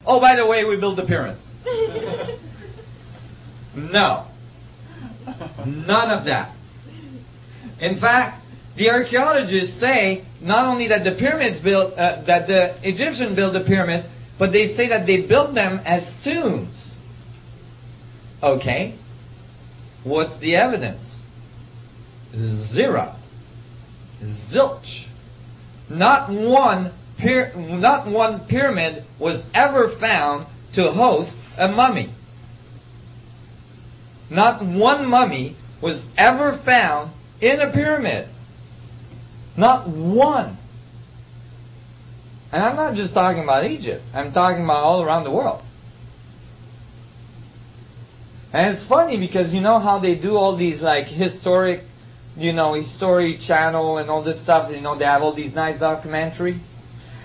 Oh, by the way, we built the pyramids. No. None of that. In fact, the archaeologists say not only that the pyramids built, that the Egyptians built the pyramids, but they say that they built them as tombs. Okay. What's the evidence? Zero. Zilch. Not one pyramid was ever found to host a mummy. Not one mummy was ever found in a pyramid. Not one. And I'm not just talking about Egypt. I'm talking about all around the world. And it's funny because you know how they do all these like historic, History Channel and all this stuff. They have all these nice documentaries.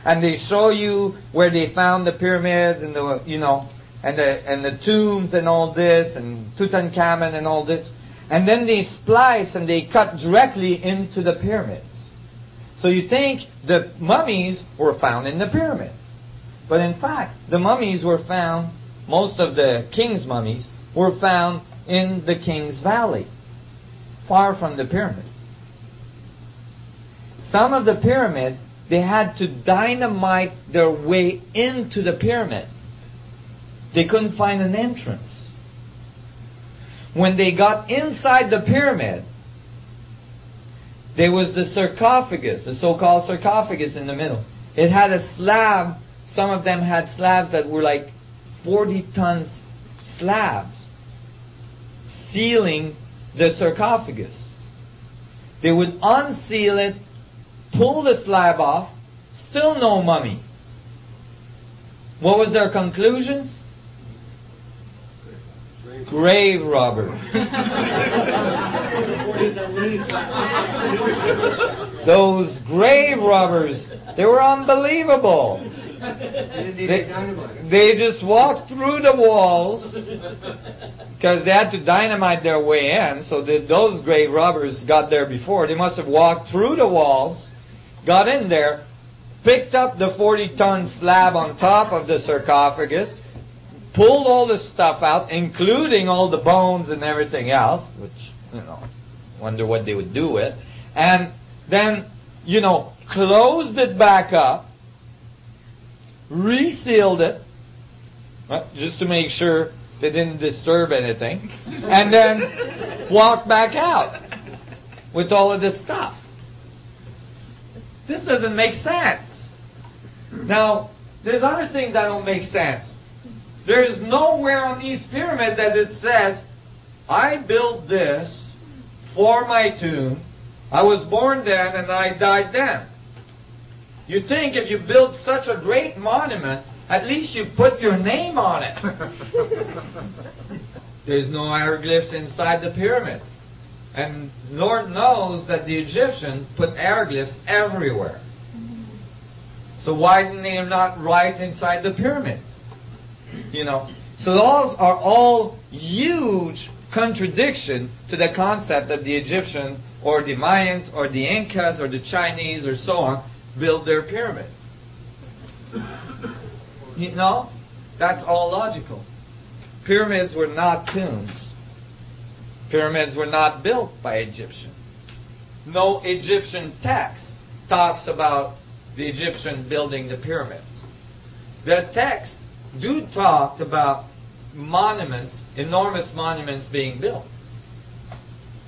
And they show you where they found the pyramids and the tombs and all this and Tutankhamun and all this. And then they splice and they cut directly into the pyramids. So you think the mummies were found in the pyramids. But in fact, the mummies were found, most of the king's mummies, were found in the King's Valley, far from the pyramid. Some of the pyramids, they had to dynamite their way into the pyramid. They couldn't find an entrance. When they got inside the pyramid, there was the sarcophagus, the so-called sarcophagus in the middle. It had a slab. Some of them had slabs that were like 40-ton slabs sealing the sarcophagus. They would unseal it, pull the slab off, still no mummy. What was their conclusions? Grave robbers. Those grave robbers, they were unbelievable. They just walked through the walls because they had to dynamite their way in. So those grave robbers got there before. They must have walked through the walls, got in there, picked up the 40-ton slab on top of the sarcophagus, pulled all the stuff out, including all the bones and everything else, which, wonder what they would do with, and then, closed it back up, resealed it, just to make sure they didn't disturb anything, and then walked back out with all of this stuff. This doesn't make sense. Now, there's other things that don't make sense. There is nowhere on these pyramids that it says, I built this for my tomb. I was born then and I died then. You think if you build such a great monument, at least you put your name on it. There's no hieroglyphs inside the pyramid. And Lord knows that the Egyptians put hieroglyphs everywhere. So why didn't they not write inside the pyramids? So those are all huge contradiction to the concept that the Egyptian or the Mayans or the Incas or the Chinese or so on built their pyramids. That's all logical. Pyramids were not tombs. Pyramids were not built by Egyptians. No Egyptian text talks about the Egyptian building the pyramids. The text do talk about monuments, enormous monuments being built.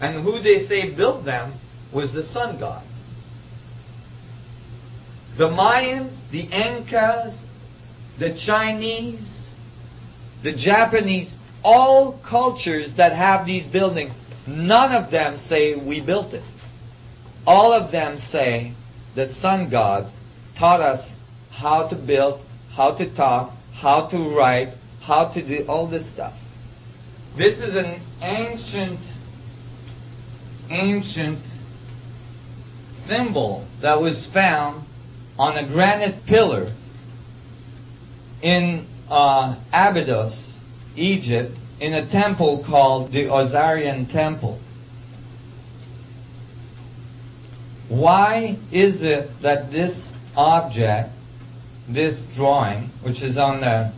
And who they say built them was the sun god. The Mayans, the Incas, the Chinese, the Japanese, all cultures that have these buildings, none of them say we built it. All of them say the sun gods taught us how to build, how to talk, how to write, how to do all this stuff. This is an ancient symbol that was found on a granite pillar in Abydos, Egypt, in a temple called the Osirian Temple. Why is it that this object this drawing, which is on the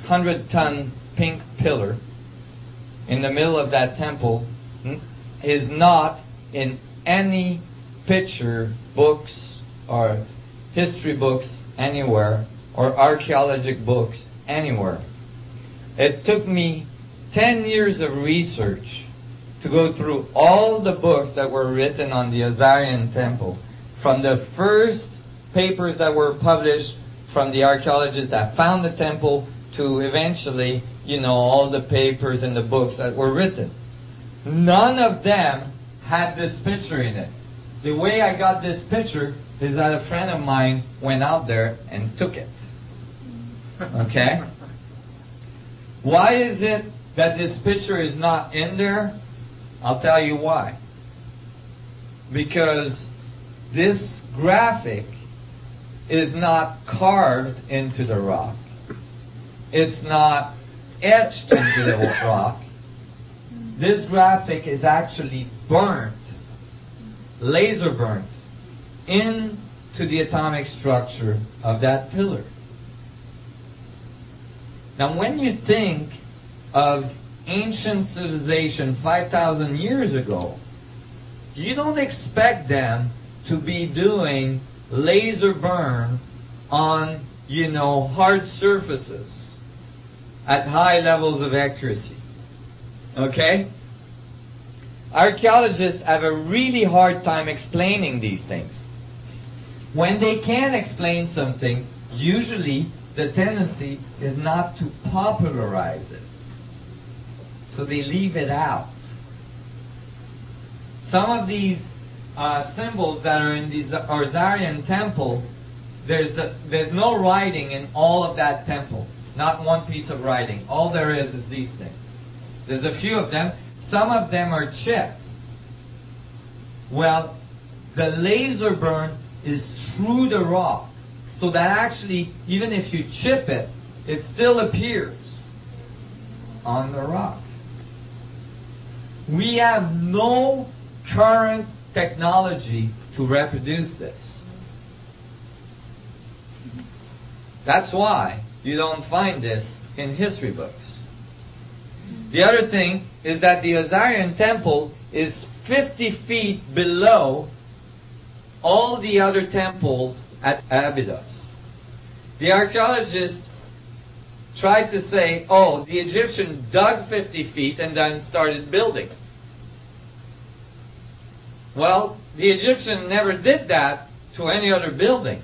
100-ton pink pillar in the middle of that temple, is not in any picture books or history books anywhere or archaeological books anywhere. It took me 10 years of research to go through all the books that were written on the Azarian temple, from the first papers that were published from the archaeologists that found the temple to eventually, all the papers and the books that were written. None of them had this picture in it. The way I got this picture is that a friend of mine went out there and took it. Okay? Why is it that this picture is not in there? I'll tell you why. Because this graphic is not carved into the rock. It's not etched into the rock. This graphic is actually burnt, laser burnt, into the atomic structure of that pillar. Now, when you think of ancient civilization 5,000 years ago, you don't expect them to be doing laser burn on, hard surfaces at high levels of accuracy. Okay? Archaeologists have a really hard time explaining these things. When they can explain something, usually the tendency is not to popularize it. So they leave it out. Some of these symbols that are in the Azarian temple, there's no writing in all of that temple. Not one piece of writing. All there is these things. There's a few of them. Some of them are chipped. Well, the laser burn is through the rock. So that actually, even if you chip it, it still appears on the rock. We have no current technology to reproduce this. That's why you don't find this in history books. The other thing is that the Azarian temple is 50 feet below all the other temples at Abydos. The archaeologists tried to say, the Egyptians dug 50 feet and then started building. Well, the Egyptians never did that to any other building.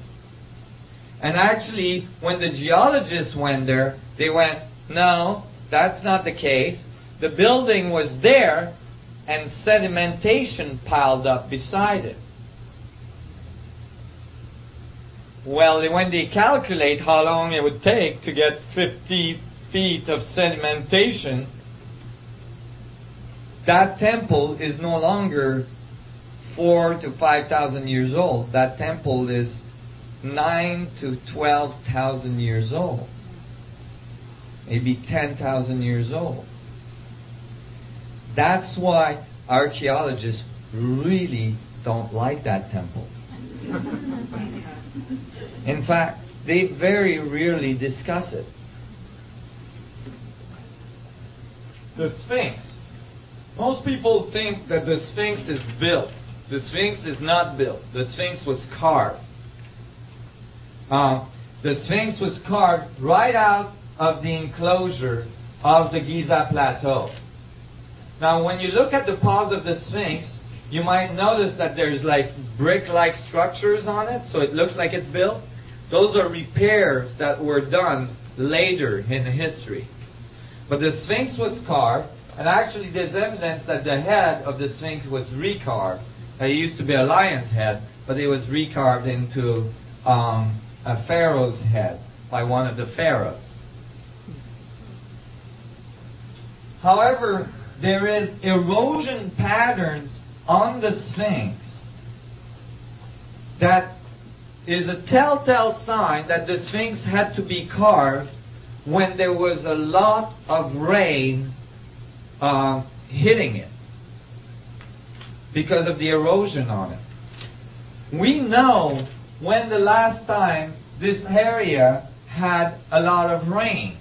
And actually, when the geologists went there, they went, no, that's not the case. The building was there and sedimentation piled up beside it. Well, when they calculate how long it would take to get 50 feet of sedimentation, that temple is no longer 4,000 to 5,000 years old. That temple is 9,000 to 12,000 years old. Maybe 10,000 years old. That's why archaeologists really don't like that temple. In fact, they very rarely discuss it. The Sphinx. Most people think that the Sphinx is built. The Sphinx is not built. The Sphinx was carved. The Sphinx was carved right out of the enclosure of the Giza Plateau. Now, when you look at the paws of the Sphinx, you might notice that there's like brick-like structures on it, so it looks like it's built. Those are repairs that were done later in history. But the Sphinx was carved, and actually there's evidence that the head of the Sphinx was recarved. It used to be a lion's head, but it was recarved into a pharaoh's head by one of the pharaohs. However, there is erosion patterns on the Sphinx that is a telltale sign that the Sphinx had to be carved when there was a lot of rain hitting it because of the erosion on it. We know when the last time this area had a lot of rain.